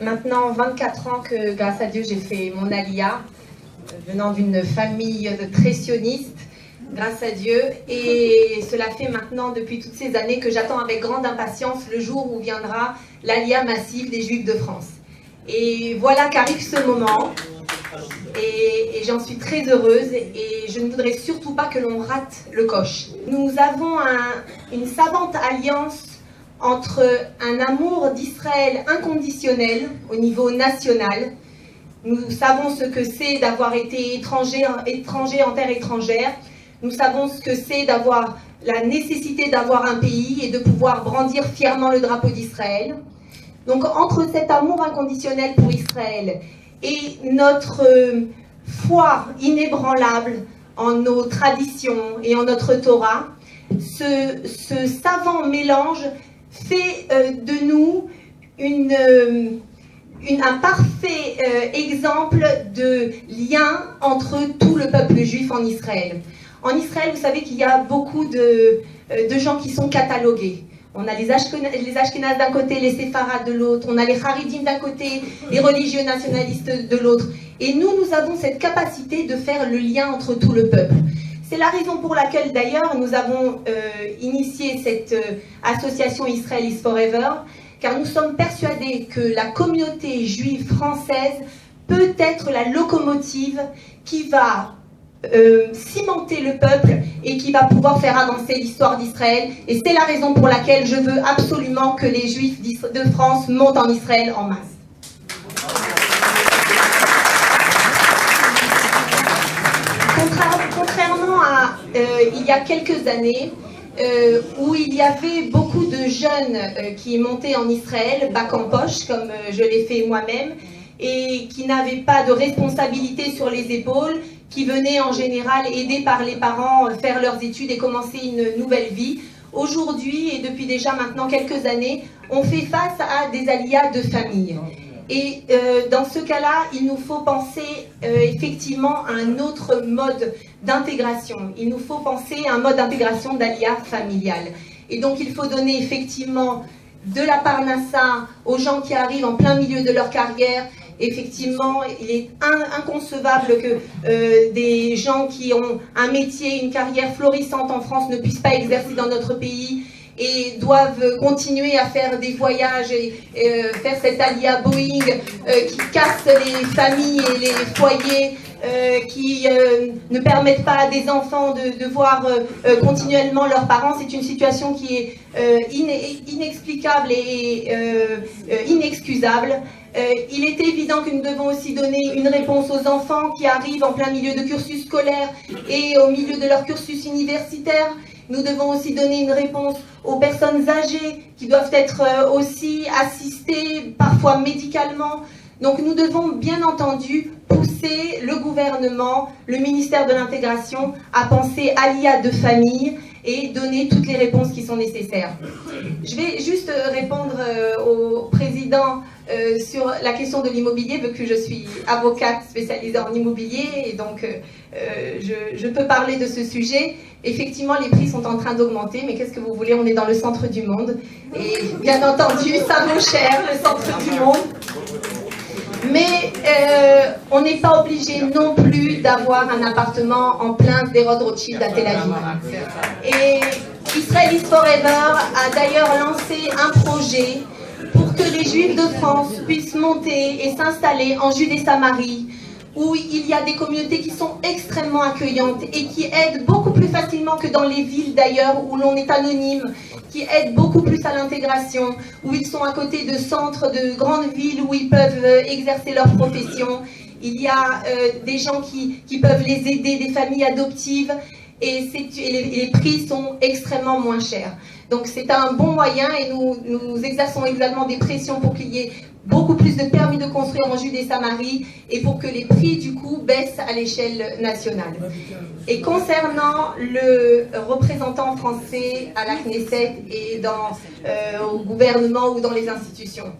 maintenant 24 ans que, grâce à Dieu, j'ai fait mon Aliyah, venant d'une famille très sioniste, grâce à Dieu. Et cela fait maintenant, depuis toutes ces années, que j'attends avec grande impatience le jour où viendra l'Aliyah massive des Juifs de France. Et voilà qu'arrive ce moment. Et j'en suis très heureuse et je ne voudrais surtout pas que l'on rate le coche. Nous avons une savante alliance entre un amour d'Israël inconditionnel au niveau national. Nous savons ce que c'est d'avoir été étranger en terre étrangère. Nous savons ce que c'est d'avoir la nécessité d'avoir un pays et de pouvoir brandir fièrement le drapeau d'Israël. Donc entre cet amour inconditionnel pour Israël et notre foi inébranlable en nos traditions et en notre Torah, ce savant mélange fait de nous un parfait exemple de lien entre tout le peuple juif en Israël. En Israël, vous savez qu'il y a beaucoup de gens qui sont catalogués. On a les Ashkénazes d'un côté, les Séfarades de l'autre, on a les Haridim d'un côté, les religieux nationalistes de l'autre. Et nous avons cette capacité de faire le lien entre tout le peuple. C'est la raison pour laquelle d'ailleurs nous avons initié cette association Israel is Forever, car nous sommes persuadés que la communauté juive française peut être la locomotive qui va cimenter le peuple et qui va pouvoir faire avancer l'histoire d'Israël. Et c'est la raison pour laquelle je veux absolument que les Juifs de France montent en Israël en masse. Contrairement à il y a quelques années, où il y avait beaucoup de jeunes qui montaient en Israël, bac en poche, comme je l'ai fait moi-même, et qui n'avaient pas de responsabilité sur les épaules, qui venaient en général aidés par les parents faire leurs études et commencer une nouvelle vie. Aujourd'hui, et depuis déjà maintenant quelques années, on fait face à des aliyahs de famille. Et dans ce cas-là, il nous faut penser effectivement à un autre mode d'intégration. Il nous faut penser à un mode d'intégration d'aliyah familiale. Et donc il faut donner effectivement de la parnassa aux gens qui arrivent en plein milieu de leur carrière. Effectivement, il est inconcevable que des gens qui ont un métier, une carrière florissante en France ne puissent pas exercer dans notre pays et doivent continuer à faire des voyages et faire cette aliyah Boeing qui casse les familles et les foyers, qui ne permettent pas à des enfants de voir continuellement leurs parents. C'est une situation qui est inexplicable et inexcusable. Il est évident que nous devons aussi donner une réponse aux enfants qui arrivent en plein milieu de cursus scolaire et au milieu de leur cursus universitaire. Nous devons aussi donner une réponse aux personnes âgées qui doivent être aussi assistées, parfois médicalement. Donc nous devons bien entendu pousser le gouvernement, le ministère de l'Intégration à penser aliyah de famille et donner toutes les réponses qui sont nécessaires. Je vais juste répondre au président sur la question de l'immobilier, vu que je suis avocate spécialisée en immobilier, et donc je peux parler de ce sujet. Effectivement, les prix sont en train d'augmenter, mais qu'est-ce que vous voulez, on est dans le centre du monde, et bien entendu, ça vaut cher, le centre du monde. Mais on n'est pas obligé non plus d'avoir un appartement en plein des Rothschild à Tel Aviv. Et Israel is Forever a d'ailleurs lancé un projet pour que les Juifs de France puissent monter et s'installer en Judée-Samarie, où il y a des communautés qui sont extrêmement accueillantes et qui aident beaucoup plus facilement que dans les villes d'ailleurs où l'on est anonyme, qui aident beaucoup plus à l'intégration, où ils sont à côté de centres de grandes villes où ils peuvent exercer leur profession. Il y a des gens qui peuvent les aider, des familles adoptives, et les prix sont extrêmement moins chers. Donc c'est un bon moyen et nous exerçons également des pressions pour qu'il y ait beaucoup plus de permis de construire en Judée-Samarie et pour que les prix du coup baissent à l'échelle nationale. Et concernant le représentant français à la Knesset et au gouvernement ou dans les institutions,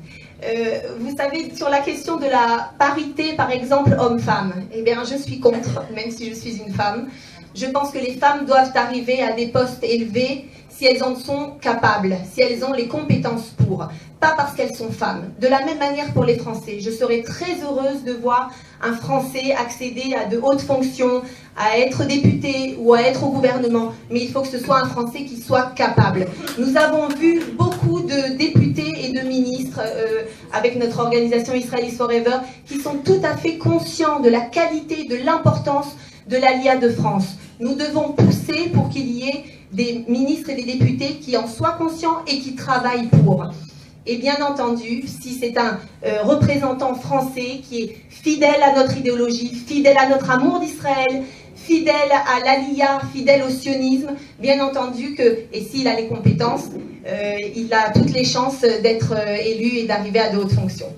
vous savez, sur la question de la parité, par exemple, homme-femme, eh bien, je suis contre, même si je suis une femme. Je pense que les femmes doivent arriver à des postes élevés si elles en sont capables, si elles ont les compétences pour, pas parce qu'elles sont femmes. De la même manière pour les Français, je serais très heureuse de voir un Français accéder à de hautes fonctions, à être député ou à être au gouvernement, mais il faut que ce soit un Français qui soit capable. Nous avons vu beaucoup de députés et de ministres avec notre organisation Israelis Forever qui sont tout à fait conscients de la qualité, de l'importance de l'Aliyah de France. Nous devons pousser pour qu'il y ait des ministres et des députés qui en soient conscients et qui travaillent pour. Et bien entendu, si c'est un représentant français qui est fidèle à notre idéologie, fidèle à notre amour d'Israël, fidèle à l'Aliyah, fidèle au sionisme, bien entendu que, et s'il a les compétences, il a toutes les chances d'être élu et d'arriver à de hautes fonctions.